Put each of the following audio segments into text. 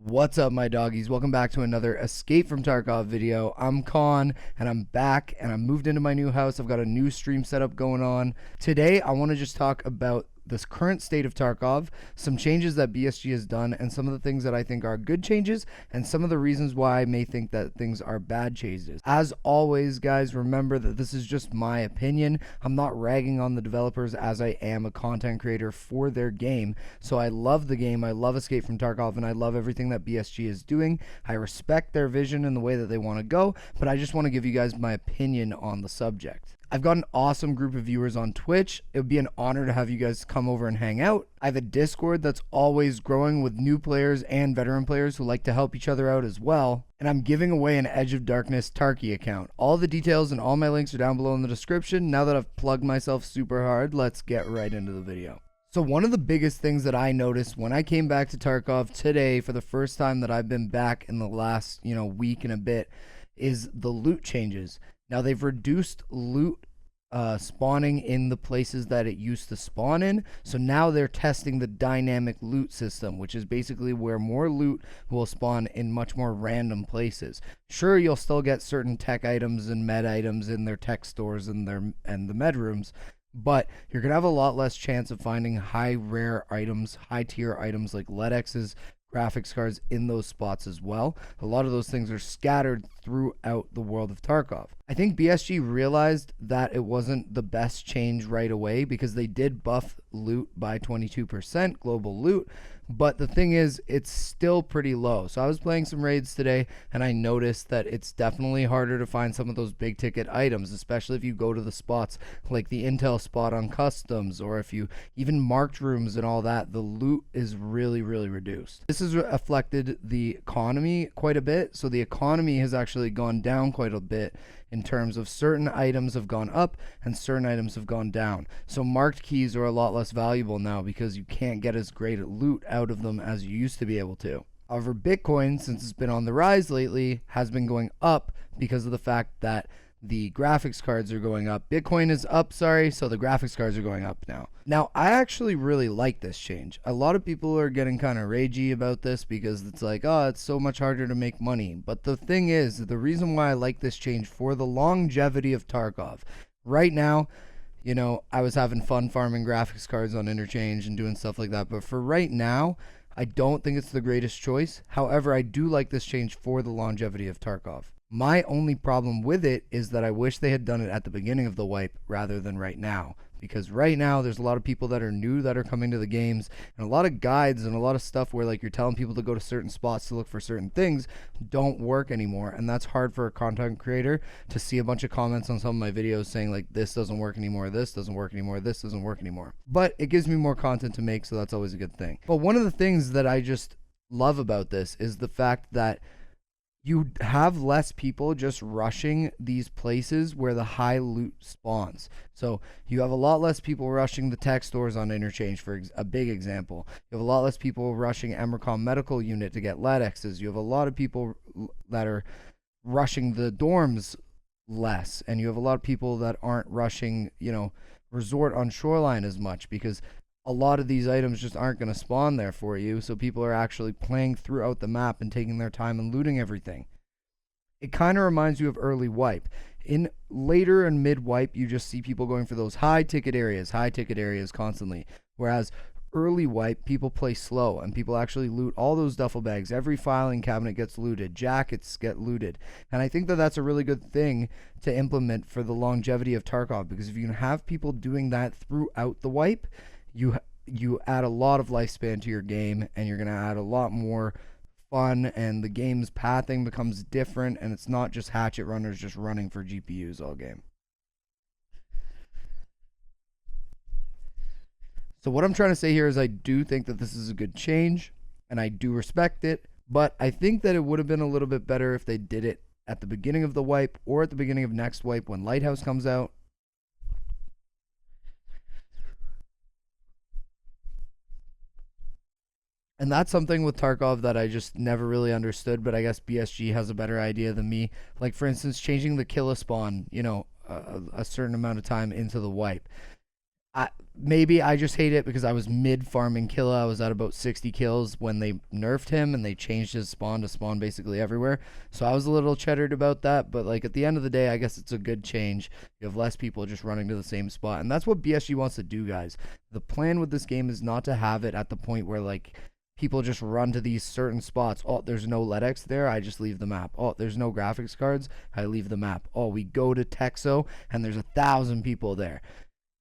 What's up, my doggies? Welcome back to another Escape From Tarkov video. I'm Kawn, and I'm back, and I moved into my new house. I've got a new stream setup going on. Today, I want to just talk about this current state of Tarkov, some changes that BSG has done, and some of the things that I think are good changes, and some of the reasons why I may think that things are bad changes. As always, guys, remember that this is just my opinion. I'm not ragging on the developers as I am a content creator for their game. So I love the game, I love Escape From Tarkov, and I love everything that BSG is doing. I respect their vision and the way that they want to go, but I just want to give you guys my opinion on the subject. I've got an awesome group of viewers on Twitch. It would be an honor to have you guys come over and hang out. I have a Discord that's always growing with new players and veteran players who like to help each other out as well. And I'm giving away an Edge of Darkness Tarky account. All the details and all my links are down below in the description. Now that I've plugged myself super hard, let's get right into the video. So one of the biggest things that I noticed when I came back to Tarkov today for the first time that I've been back in the last, week and a bit is the loot changes. Now they've reduced loot spawning in the places that it used to spawn in. So now they're testing the dynamic loot system, which is basically where more loot will spawn in much more random places. Sure, you'll still get certain tech items and med items in their tech stores and the med rooms, but you're gonna have a lot less chance of finding high rare items, high tier items like LEDXs, graphics cards in those spots as well. A lot of those things are scattered throughout the world of Tarkov. I think BSG realized that it wasn't the best change right away because they did buff loot by 22%, global loot, but the thing is, it's still pretty low. So I was playing some raids today and I noticed that it's definitely harder to find some of those big ticket items, especially if you go to the spots like the intel spot on customs, or if you even marked rooms and all that, the loot is really reduced. This has affected the economy quite a bit. So the economy has actually gone down quite a bit in terms of certain items have gone up and certain items have gone down. So marked keys are a lot less valuable now because you can't get as great a loot out of them as you used to be able to. However, Bitcoin, since it's been on the rise lately, has been going up because of the fact that the graphics cards are going up. Bitcoin is up, so the graphics cards are going up now. Now, I actually really like this change. A lot of people are getting kind of ragey about this because it's like, oh, it's so much harder to make money. But the thing is, the reason why I like this change for the longevity of Tarkov. Right now, I was having fun farming graphics cards on Interchange and doing stuff like that. But for right now, I don't think it's the greatest choice. However, I do like this change for the longevity of Tarkov. My only problem with it is that I wish they had done it at the beginning of the wipe rather than right now. Because right now, there's a lot of people that are new that are coming to the games, and a lot of guides and a lot of stuff where like you're telling people to go to certain spots to look for certain things don't work anymore. And that's hard for a content creator to see a bunch of comments on some of my videos saying like, this doesn't work anymore, this doesn't work anymore, this doesn't work anymore. But it gives me more content to make, so that's always a good thing. But one of the things that I just love about this is the fact that you have less people just rushing these places where the high loot spawns. So you have a lot less people rushing the tech stores on Interchange, for a big example. You have a lot less people rushing Emercom Medical Unit to get LEDXs. You have a lot of people that are rushing the dorms less. And you have a lot of people that aren't rushing, Resort on Shoreline as much because a lot of these items just aren't going to spawn there for you, so people are actually playing throughout the map and taking their time and looting everything. It kind of reminds you of early wipe. In later and mid wipe, you just see people going for those high ticket areas constantly, whereas early wipe, people play slow and people actually loot all those duffel bags. Every filing cabinet gets looted, jackets get looted, and I think that that's a really good thing to implement for the longevity of Tarkov, because if you can have people doing that throughout the wipe, you add a lot of lifespan to your game, and you're going to add a lot more fun, and the game's pathing becomes different, and it's not just hatchet runners just running for GPUs all game. So what I'm trying to say here is I do think that this is a good change, and I do respect it, but I think that it would have been a little bit better if they did it at the beginning of the wipe or at the beginning of next wipe when Lighthouse comes out. And that's something with Tarkov that I just never really understood, but I guess BSG has a better idea than me. Like, for instance, changing the kill spawn, a certain amount of time into the wipe. Maybe I just hate it because I was mid farming Killa. I was at about 60 kills when they nerfed him and they changed his spawn to spawn basically everywhere. So I was a little cheddared about that. But like at the end of the day, I guess it's a good change. You have less people just running to the same spot. And that's what BSG wants to do, guys. The plan with this game is not to have it at the point where like people just run to these certain spots. Oh, there's no LEDX there, I just leave the map. Oh, there's no graphics cards, I leave the map. Oh, we go to Texo and there's 1,000 people there.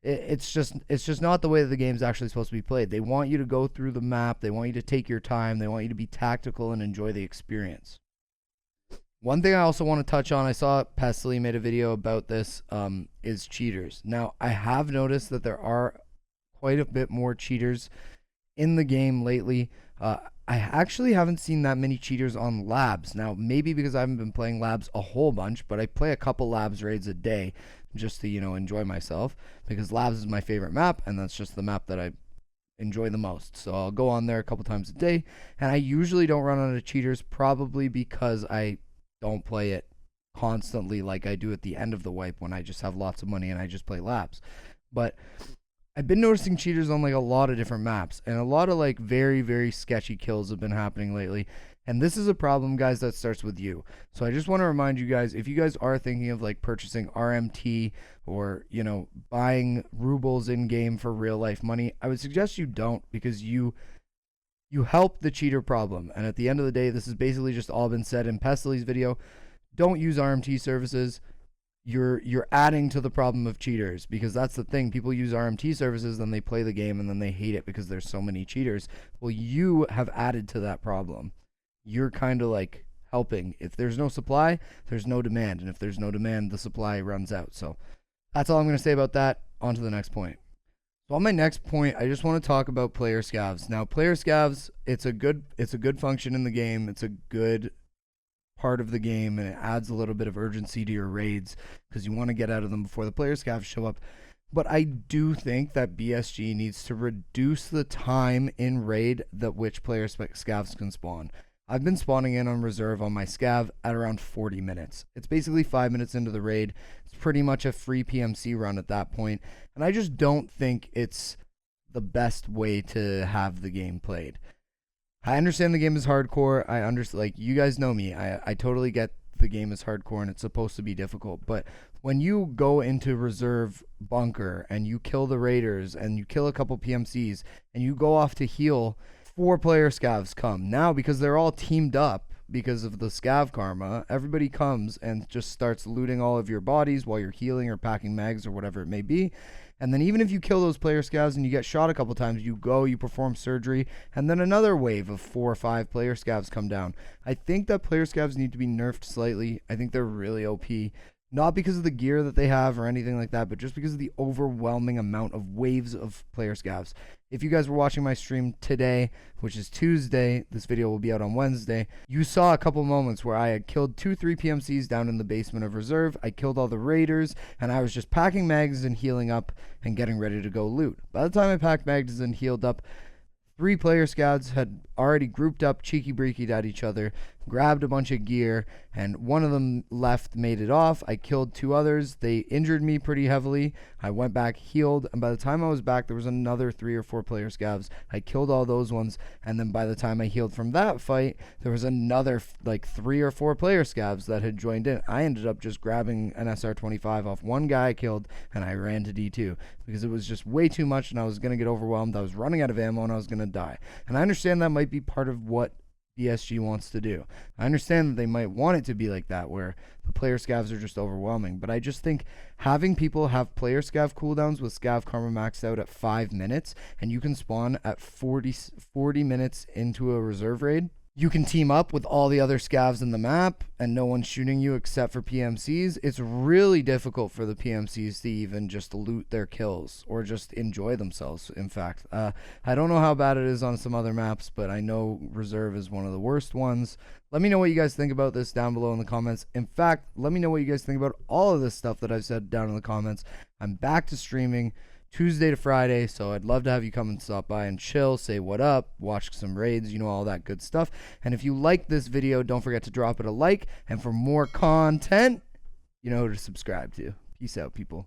It's just not the way that the game's actually supposed to be played. They want you to go through the map. They want you to take your time. They want you to be tactical and enjoy the experience. One thing I also want to touch on, I saw Pestily made a video about this, is cheaters. Now, I have noticed that there are quite a bit more cheaters in the game lately. I actually haven't seen that many cheaters on labs. Now, maybe because I haven't been playing labs a whole bunch, but I play a couple labs raids a day just to, enjoy myself, because labs is my favorite map, and that's just the map that I enjoy the most. So I'll go on there a couple times a day, and I usually don't run out of cheaters, probably because I don't play it constantly like I do at the end of the wipe when I just have lots of money and I just play labs. But I've been noticing cheaters on like a lot of different maps, and a lot of like very, very sketchy kills have been happening lately. And this is a problem, guys, that starts with you. So I just want to remind you guys, if you guys are thinking of like purchasing RMT or, buying rubles in game for real life money, I would suggest you don't, because you help the cheater problem. And at the end of the day, this has basically just all been said in Pestily's video. Don't use RMT services. You're adding to the problem of cheaters, because that's the thing. People use RMT services, then they play the game and then they hate it because there's so many cheaters. Well, you have added to that problem. You're kind of like helping. If there's no supply, there's no demand, and if there's no demand, the supply runs out. So that's all I'm going to say about that. On to the next point. So on my next point, I just want to talk about player scavs. Now, player scavs, it's a good function in the game. It's a good part of the game, and it adds a little bit of urgency to your raids because you want to get out of them before the player scavs show up. But I do think that BSG needs to reduce the time in raid that which player scavs can spawn. I've been spawning in on reserve on my scav at around 40 minutes. It's basically 5 minutes into the raid. It's pretty much a free PMC run at that point, and I just don't think it's the best way to have the game played. I understand the game is hardcore. I understand, like, you guys know me. I totally get the game is hardcore and it's supposed to be difficult, but when you go into reserve bunker and you kill the raiders and you kill a couple PMCs and you go off to heal, 4 player scavs come. Now, because they're all teamed up because of the scav karma, everybody comes and just starts looting all of your bodies while you're healing or packing mags or whatever it may be. And then even if you kill those player scavs and you get shot a couple times, you perform surgery, and then another wave of 4 or 5 player scavs come down. I think that player scavs need to be nerfed slightly. I think they're really OP. Not because of the gear that they have or anything like that, but just because of the overwhelming amount of waves of player scavs. If you guys were watching my stream today, which is Tuesday, this video will be out on Wednesday, you saw a couple moments where I had killed 2-3 PMCs down in the basement of reserve. I killed all the raiders, and I was just packing mags and healing up and getting ready to go loot. By the time I packed mags and healed up, 3 player scouts had already grouped up, cheeky breekied at each other, grabbed a bunch of gear, and one of them left, made it off. I killed 2 others. They injured me pretty heavily. I went back, healed, and by the time I was back, there was another 3 or 4 player scavs. I killed all those ones, and then by the time I healed from that fight, there was another like 3 or 4 player scavs that had joined in. I ended up just grabbing an SR-25 off one guy I killed, and I ran to D2 because it was just way too much, and I was going to get overwhelmed. I was running out of ammo, and I was going to die. And I understand that might be part of what BSG wants to do. I understand that they might want it to be like that, where the player scavs are just overwhelming, but I just think having people have player scav cooldowns with scav karma maxed out at 5 minutes, and you can spawn at 40 minutes into a reserve raid, you can team up with all the other scavs in the map and no one's shooting you except for PMCs. It's really difficult for the PMCs to even just loot their kills or just enjoy themselves, in fact. I don't know how bad it is on some other maps, but I know reserve is one of the worst ones. Let me know what you guys think about this down below in the comments. In fact, let me know what you guys think about all of this stuff that I've said down in the comments. I'm back to streaming Tuesday to Friday, so I'd love to have you come and stop by and chill, say what up, watch some raids, all that good stuff. And if you like this video, don't forget to drop it a like, and for more content, to subscribe to. Peace out, people.